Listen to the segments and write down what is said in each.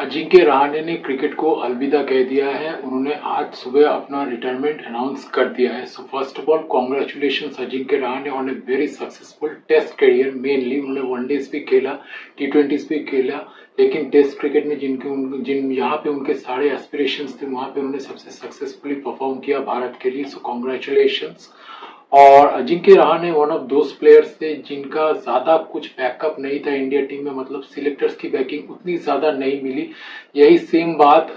अजिंक्य रहाणे ने क्रिकेट को अलविदा कह दिया है। उन्होंने आज सुबह अपना रिटायरमेंट अनाउंस कर दिया है। So first of all congratulations Ajinkya Rahane on a very successful test career. Mainly उन्होंने वनडेज भी खेला, टी20 भी खेला, लेकिन टेस्ट क्रिकेट में जिन यहाँ पे उनके सारे एस्पिरेशंस थे वहां पे उन्होंने सबसे सक्सेसफुली परफॉर्म किया भारत के लिए। So congratulations. और Ajinkya Rahane one of those players थे जिनका ज्यादा कुछ बैकअप नहीं था इंडिया टीम में, मतलब सिलेक्टर्स की बैकिंग उतनी ज्यादा नहीं मिली। यही सेम बात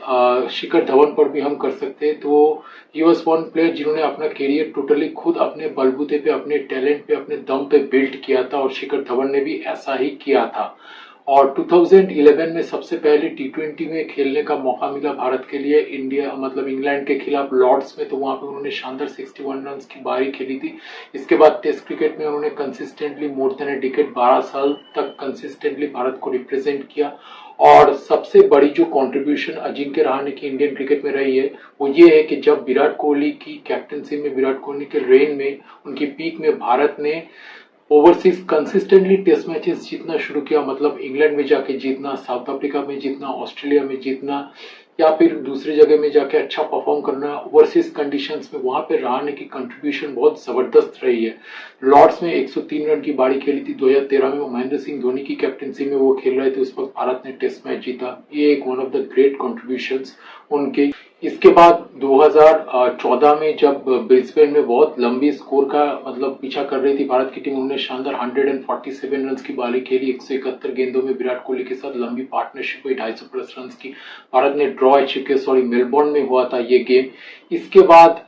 शिखर धवन पर भी हम कर सकते हैं। तो ही वॉज वन प्लेयर जिन्होंने अपना करियर टोटली खुद अपने बलबूते पे, अपने टैलेंट पे, अपने दम पे बिल्ड किया था, और शिखर धवन ने भी ऐसा ही किया था। और 2011 में सबसे पहले टी20 में खेलने का मौका मिला भारत के लिए, इंडिया मतलब इंग्लैंड के खिलाफ लॉर्ड्स में। तो वहां पे उन्होंने शानदार 61 रन की पारी खेली थी। इसके बाद टेस्ट क्रिकेट में उन्होंने consistently more than a decade 12 साल तक कंसिस्टेंटली भारत को रिप्रेजेंट किया। और सबसे बड़ी जो कंट्रीब्यूशन अजिंक्य रहाणे की इंडियन क्रिकेट में रही है वो ये है कि जब विराट कोहली की कैप्टनसी में, विराट कोहली के रेन में, उनकी पीक में भारत ने ओवरसीज कंसिस्टेंटली टेस्ट मैचेस जीतना शुरू किया, मतलब इंग्लैंड में जाके जीतना, साउथ अफ्रीका में जीतना, ऑस्ट्रेलिया में जीतना, या फिर दूसरी जगह में जाके अच्छा परफॉर्म करना ओवरसीज कंडीशंस में, वहां पे रहाणे की कंट्रीब्यूशन बहुत जबरदस्त रही है। लॉर्ड्स में 103 रन की बारी खेली थी 2013 में, महेंद्र सिंह धोनी की कैप्टनसी में वो खेल रहे थे, उस वक्त भारत ने टेस्ट मैच जीता। ये एक one of the great contributions उनके। इसके बाद 2014 में जब ब्रिस्बेन में बहुत लंबी स्कोर का मतलब पीछा कर रही थी भारत की टीम, उन्होंने शानदार 147 रन की बारी खेली 171 गेंदों में विराट कोहली के साथ लंबी पार्टनरशिप हुई 250 प्लस रन की। भारत ने ड्रॉ अचीव किया, सॉरी मेलबोर्न में हुआ था ये गेम। इसके बाद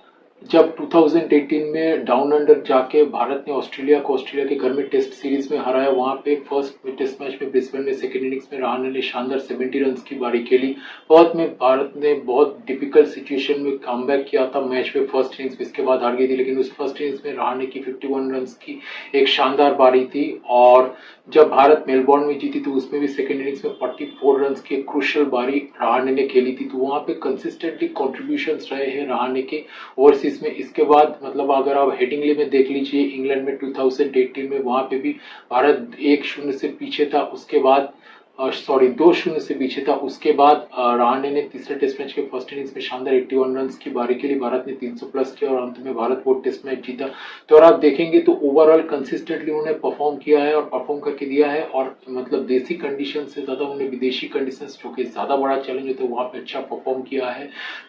जब 2018 में डाउन अंडर जाके भारत ने ऑस्ट्रेलिया के घर में टेस्ट सीरीज में हराया, वहां पे फर्स्ट टेस्ट मैच में ब्रिस्बेन में सेकेंड इनिंग्स में रहाणे ने शानदार 70 रन की बारी खेली। बहुत में भारत ने बहुत डिफिकल्ट सिचुएशन में कमबैक किया था मैच में फर्स्ट इनिंग्स में, इसके बाद हार गई थी, लेकिन उस फर्स्ट इनिंग्स में रहाणे की 51 रन की एक शानदार बारी थी। और जब भारत मेलबोर्न में जीती तो उसमें भी सेकेंड इनिंग्स में 44 रन की एक क्रूशियल बारी रहाणे ने खेली थी। तो वहां पे कंसिस्टेंटली कॉन्ट्रीब्यूशन रहे हैं रहाणे के ओवरसीज में। इसके बाद मतलब अगर आप हेडिंगली में देख लीजिए, इंग्लैंड में 2018 में वहां पे भी भारत 1-0 से पीछे था, उसके बाद 2-0 से पीछे था, उसके बाद रहाणे ने तीसरे टेस्ट मैच के फर्स्ट इनिंग्स में शानदार 81 रन की बारी के लिए भारत ने 300 प्लस किया और अंत में भारत वो टेस्ट मैच जीता। तो अगर आप देखेंगे तो ओवरऑल कंसिस्टेंटली उन्होंने परफॉर्म किया है और परफॉर्म करके दिया है, और मतलब देसी कंडीशन से ज्यादा उन्होंने विदेशी कंडीशन जो कि ज्यादा बड़ा चैलेंज होता है वहां पे अच्छा परफॉर्म किया है।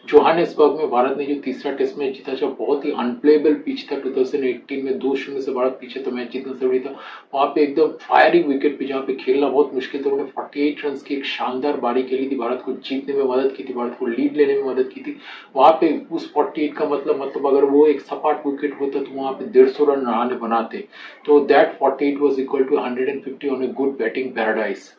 जोहानिसबर्ग में भारत ने जो तीसरा टेस्ट मैच जीता, जब बहुत ही अनप्लेबल पिच था 2018 में 2-0 से भारत पीछे तो मैच जीतना जरूरी था, वहां पे एकदम फायरिंग विकेट पे जहाँ पे खेलना बहुत मुश्किल था, उन्होंने 48 रन की एक शानदार बारी खेली थी, भारत को जीतने में मदद की थी, भारत को लीड लेने में मदद की थी। वहां पे उस 48 का मतलब अगर वो एक सपाट विकेट होता तो वहां पे 150 रन रहाणे बनाते। तो that 48 was equal to 150 on a good batting paradise.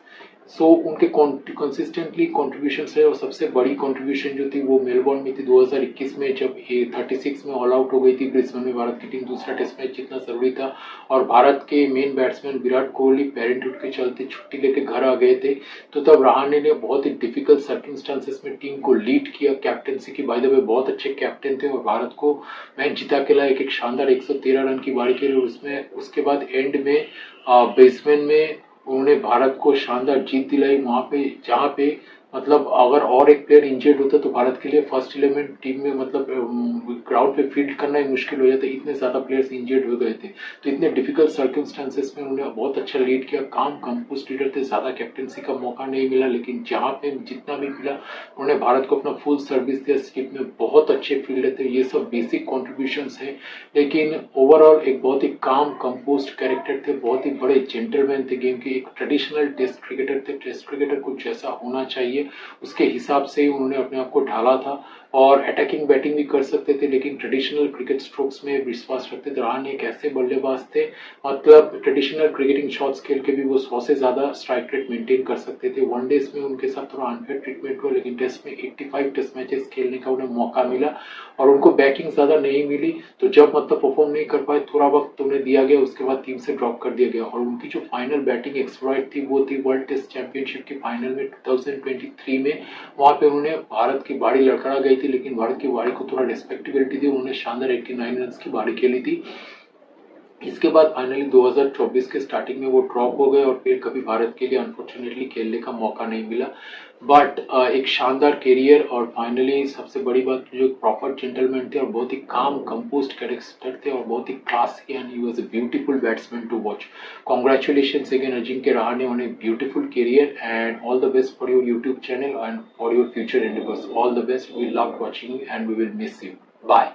So उनके कंसिस्टेंटली कॉन्ट्रीब्यूशन है, और सबसे बड़ी कॉन्ट्रीब्यूशन जो थी वो मेलबोर्न में थी 2021 में, जब 36 में ऑल आउट हो गई थी ब्रिस्बेन में भारत की टीम। दूसरा टेस्ट मैच जितना जरूरी था, और भारत के main batsman Virat Kohli parenthood के चलते छुट्टी लेके घर आ गए थे। तो तब रहाणे ने बहुत ही डिफिकल्ट सर्कमस्टांसेस में टीम को लीड किया, कैप्टनसी की बाय द वे बहुत अच्छे कैप्टन थे, और भारत को मैच जिता के लाए एक शानदार 113 रन की बारी खेली। उसमें उसके बाद एंड में ब्रिस्बेन में उन्होंने भारत को शानदार जीत दिलाई, वहां पे जहां पे मतलब अगर और एक प्लेयर इंजर्ड होता तो भारत के लिए फर्स्ट 11 टीम में मतलब ग्राउंड पे फील्ड करना ही मुश्किल हो जाता, इतने ज्यादा प्लेयर्स इंजर्ड हो गए थे। तो इतने डिफिकल्ट सर्कमस्टांसेस में उन्होंने बहुत अच्छा लीड किया, काम कंपोस्ट लीडर थे, ज्यादा कैप्टनसी का मौका नहीं मिला, लेकिन जहां पे जितना भी मिला उन्होंने भारत को अपना फुल सर्विस दिया। स्किप में बहुत अच्छे फील्डर थे, ये सब बेसिक कॉन्ट्रीब्यूशन है, लेकिन ओवरऑल एक बहुत ही काम कंपोस्ट कैरेक्टर थे, बहुत ही बड़े जेंटलमैन थे गेम के, एक ट्रेडिशनल टेस्ट क्रिकेटर थे। टेस्ट क्रिकेटर को जैसा होना चाहिए उसके हिसाब से ही उन्होंने अपने आप को ढाला था, और अटैकिंग बैटिंग भी कर सकते थे, लेकिन ट्रेडिशनल क्रिकेट स्ट्रोक्स में विश्वास रखते थे। रहाणे एक ऐसे बल्लेबाज थे, मतलब ट्रेडिशनल क्रिकेटिंग शॉट्स खेल के भी वो 100 से ज्यादा स्ट्राइक रेट मेंटेन कर सकते थे। वनडेज में उनके साथ थोड़ा अनफेयर ट्रीटमेंट हुआ, लेकिन टेस्ट में 85 टेस्ट मैचेस खेलने का उन्हें मौका मिला, और उनको बैटिंग ज्यादा नहीं मिली, तो जब मतलब परफॉर्म नहीं कर पाए, थोड़ा वक्त उन्हें दिया गया, उसके बाद टीम से ड्रॉप कर दिया गया। और उनकी जो फाइनल बैटिंग एक्सप्लॉइट थी वो थी वर्ल्ड टेस्ट चैंपियनशिप के फाइनल में 2023 में। वहां पे उन्होंने भारत की बाड़ी लड़खड़ा गई थी, लेकिन भारत की बाड़ी को थोड़ा रिस्पेक्टेबिलिटी दी, उन्होंने शानदार 89 रन की बाड़ी खेली थी। इसके बाद फाइनली 2024 के स्टार्टिंग में वो ड्रॉप हो गए और फिर कभी भारत के लिए अनफॉर्चुनेटली खेलने का मौका नहीं मिला। बट एक शानदार करियर और फाइनली सबसे बड़ी बात जो प्रॉपर जेंटलमैन थे और बहुत ही काम कंपोज्ड कैरेक्टर थे और बहुत ही classy and he was a beautiful batsman to watch. Congratulations again Ajinkya Rahane on a beautiful career and all the best for your YouTube channel and for your future endeavours. All the best, we love watching and we will miss you. Bye.